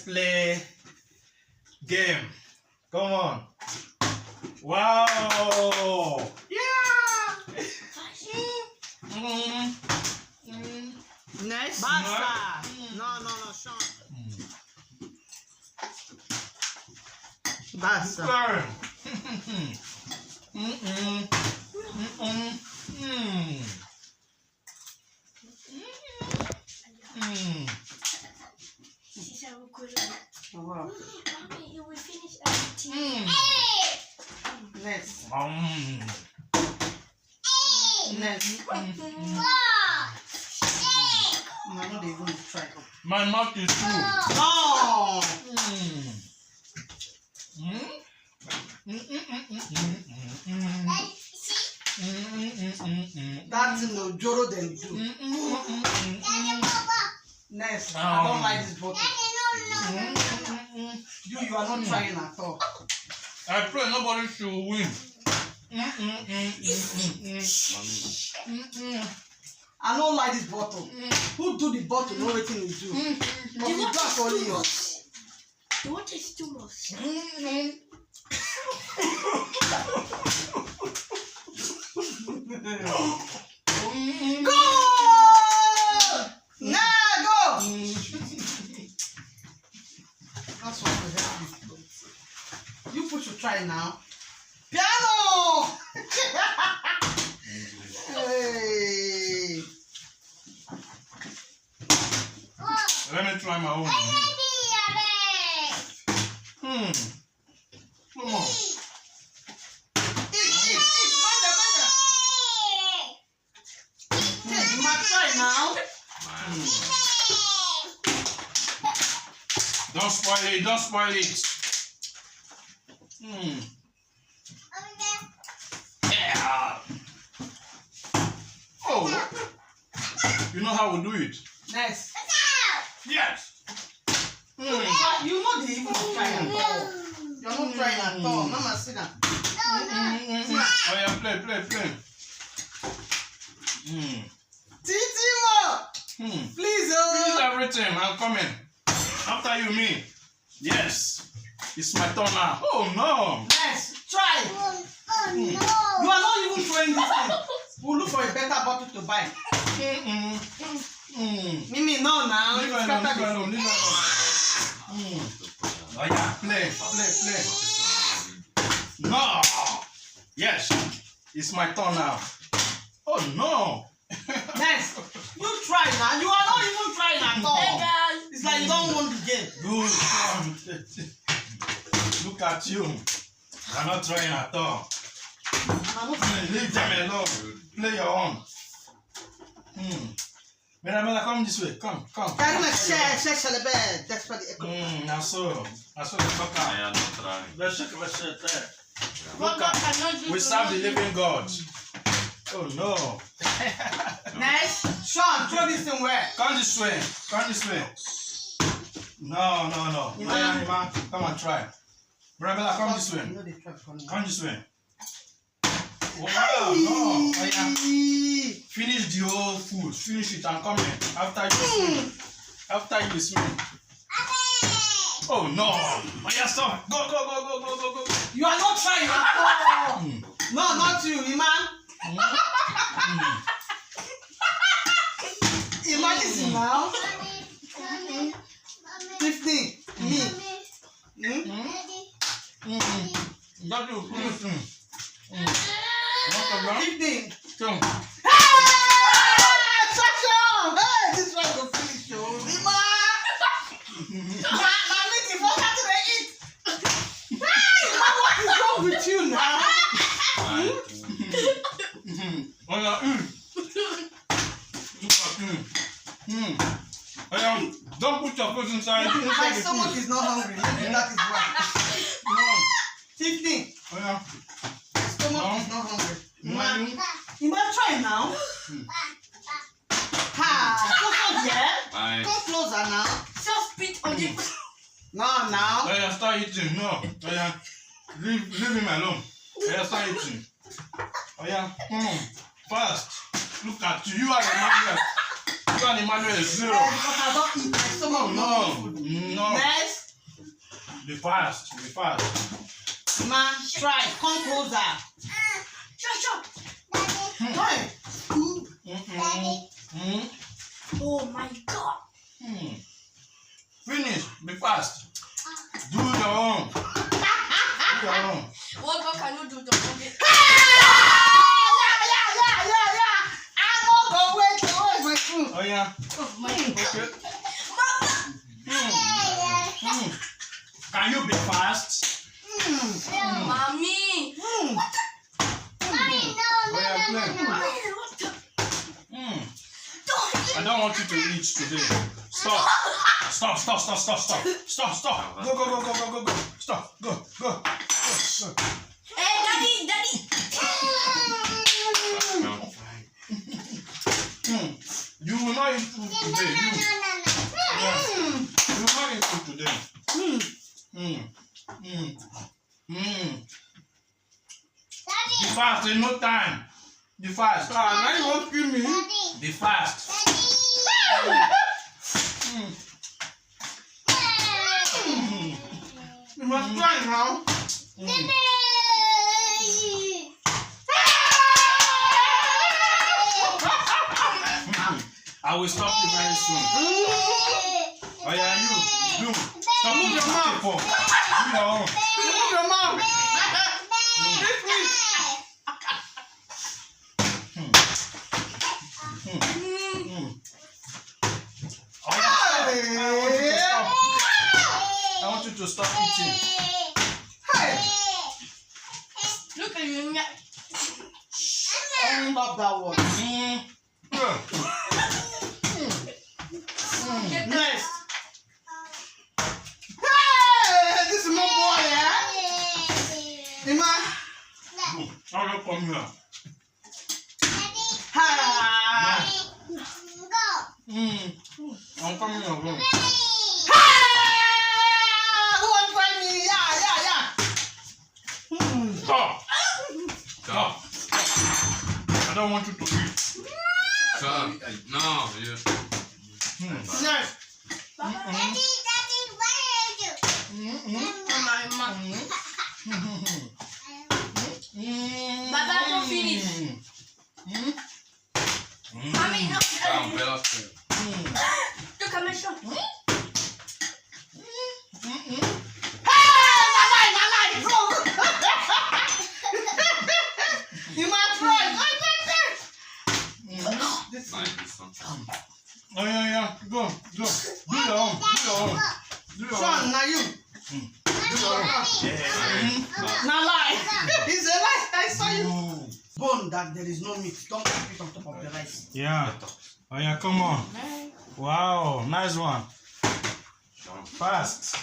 play game. Come on. Wow. Yeah. Next. Basta. No, Sean. Basta. Turn. Oh, wow. Mommy, we finish everything. Next. Hey! Next. I'm not even try. My mouth is full. No. That's no Joro then do. Next. I don't like this bottle. You are not trying at all. I pray nobody should win. I don't like this bottle. Who do the bottle? Know what you do. But you got only yours. The water is too much. Go! Now go! That's what we have. You put your try now. Piano! Hey! Let me try my own. Come on. Eat! Hey, you might try now. Don't spoil it. Don't spoil it. Yeah. Oh. You know how we do it? Next. Yes. You know the even try at all. You're not trying at all. Mama, sit down. Oh yeah, play. Titimo! Please, Finish everything. I'm coming. After you, me. Yes. It's my turn now. Oh no. Next, try. You are not even trying this thing. We'll look for a better bottle to buy. Mimi, no now. Leave It's it alone. Oh yeah, play. No. Yes. It's my turn now. Oh no. Next, you try now. You are not even trying at all. Hey guys. It's like you don't want the game. Good. Look at you. I'm not trying at all. Leave them alone. Play your own. Mirabella, come this way. Come. Karima, share the bed. That's for the echo. Now so the fuck I out. am not trying. Let's shake there. What God cannot do We to serve the me. living God. Oh no. Next, Sean, throw this thing where? Come this way. No. Ima, come and try. Mirabella, come this way. Come this way. Wow, no. Oh, yeah. Finish the whole food. Finish it and come in. After you swim. Oh no. Oh yeah, stop. Go. You are not trying at all. No, not you, Iman. Imagine now. 15. Me. That you finish. No problem. 15. Come. Hey, this one go finish, yo. Iman. Mommy, if I have to eat. Hey, what is wrong with you now? Oh yeah. Look at don't put your foot inside. My stomach is not hungry. Maybe that is why. No. 15. Oh yeah. Stomach is not hungry. Imagine. You might try now. Closer here. Fine. Go closer now. Just spit on the. No, now. Oh yeah, start eating. No. Oh yeah. Leave him alone. Oh yeah, start eating. Oh yeah. Fast. Look at you. You are Emmanuel. You are Emmanuel is 0. Because I don't eat my stomach. No. Next. Be fast. Be fast. Ma, try. Come closer. Sure. Hey. Oh my God. Finish. Be fast. Do your own. Do your own. What God cannot do the wrong. Yeah. I'm not going to wait my food. Oh yeah. Oh my God. Okay. Can you be fast? Mommy. Oh yeah, play. I don't want you to eat today. Stop. Stop. Go. Stop. Go. Hey, Daddy. You will not eat food today. You will not eat food today. Be fast. There's no time. Be fast. Now you won't kill me. Be fast. You must try now. I will stop you very soon. Oh yeah, you. Do. Stop Move your mouth. Do your own. Move your mouth. Oh, yeah. I want you to stop eating. Hey. Look at you. I love that one. Next. Hey, this is my boy, yeah? Ima. Oh, look, come here. Ha. I'm coming along. Ha. Who wants to find me? Yeah. Stop. I don't want you to eat. Stop. No, you. Next. Baba, don't finish. Mommy, no. Calm, Bella. Look at my shot. You might try. Oh yeah. Go. Do your own. Sean, now you. Now lie. It's a lie. I saw you. Bone that there is no meat. Don't put it on top of the rice. Yeah. Oh yeah, come on. Wow, nice one. Fast.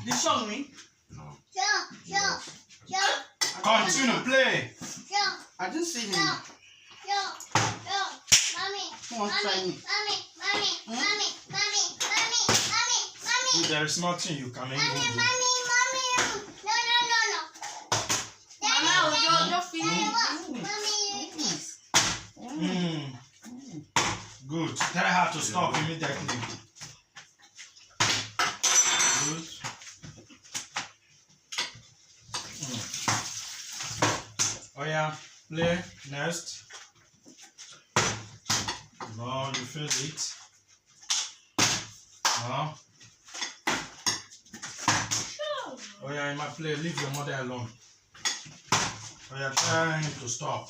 Did Sean win? Continue, play. I didn't see him. Who wants to try me? There is nothing you can even do. Mama, don't finish. Good. Tell her to stop immediately. Good. Oh yeah, play next. No, you feel it. No. Oh yeah, in my play, leave your mother alone. Oh yeah, trying to stop.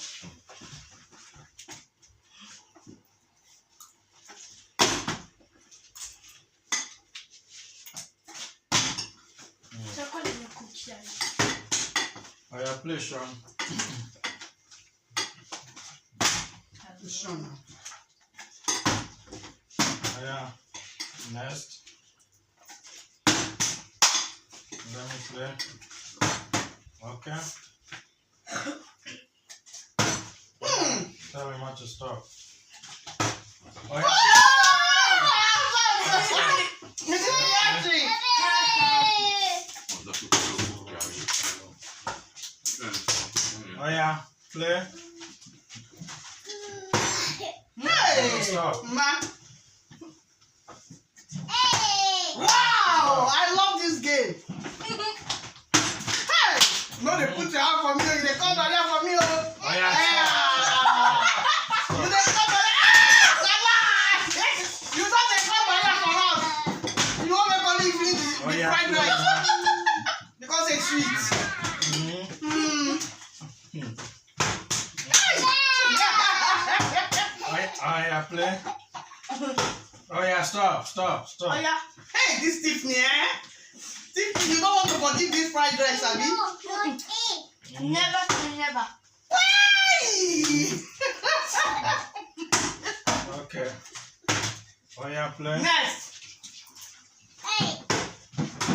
Oh yeah, play Sean. Sean. Oh yeah, next. Let me play. Okay. Tell me not to stop. Oh yeah. Oh yeah, play. Hey, Stop. ma. Wow, I love this game. they put your hand for me, you dey come down there for me, oh. Oh yeah, You dey come down there. Lala! You don't dey come down there for us. You won't make only finish the fried rice. Because it's sweet. Oh yeah, play. Oh yeah, stop. Oh yeah. Hey, this Tiffany, Tiffany, you don't want to forgive this fried rice, Abi? Never say never. Why? Okay. Oh yeah, play. Next.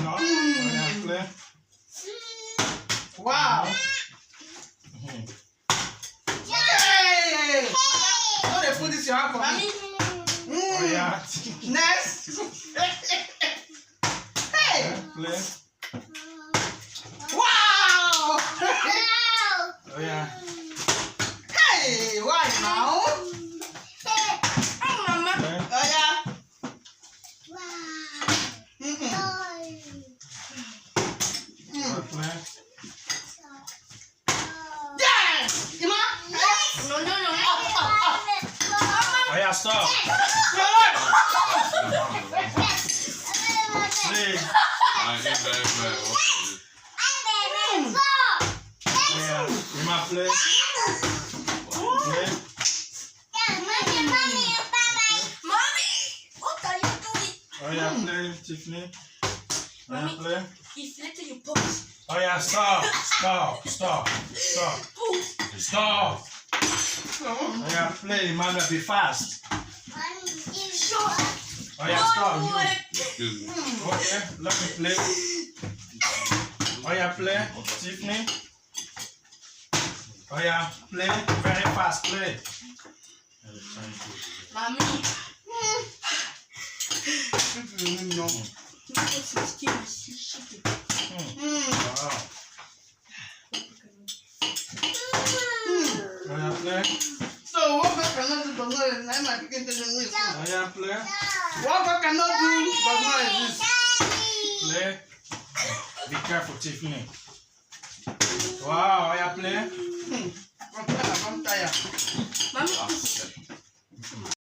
No. Oh yeah, play. Wow. Yay! Don't they put this in your hand for me? Mommy. Oh yeah. Next. Hey! Play. Wow! Oh yeah. Hey! Why now? Oh, Mama. Play. Oh yeah. Oh, play. Yes! Ima? No. Oh yeah, stop. Play. I eat very well. Oh yeah. Rima, play. Play. Mommy, what are you doing? Oh yeah, play, Tiffany. Oh yeah, play. If later you pause. Oh yeah, stop. Oh yeah, play, Emmanuel, be fast. Oh yeah, stop. Excuse me. Okay, let me play. Oh yeah, play, Tiffany. Oh yeah, play, very fast, play. Mommy. No. Wow. Oh yeah, play. So what God cannot do does not exist. I'm not picking to the news. Oh yeah, play. What God cannot do does not exist. Play. Be careful, Tiffany. Wow, oh yeah, play. I'm tired. Mommy.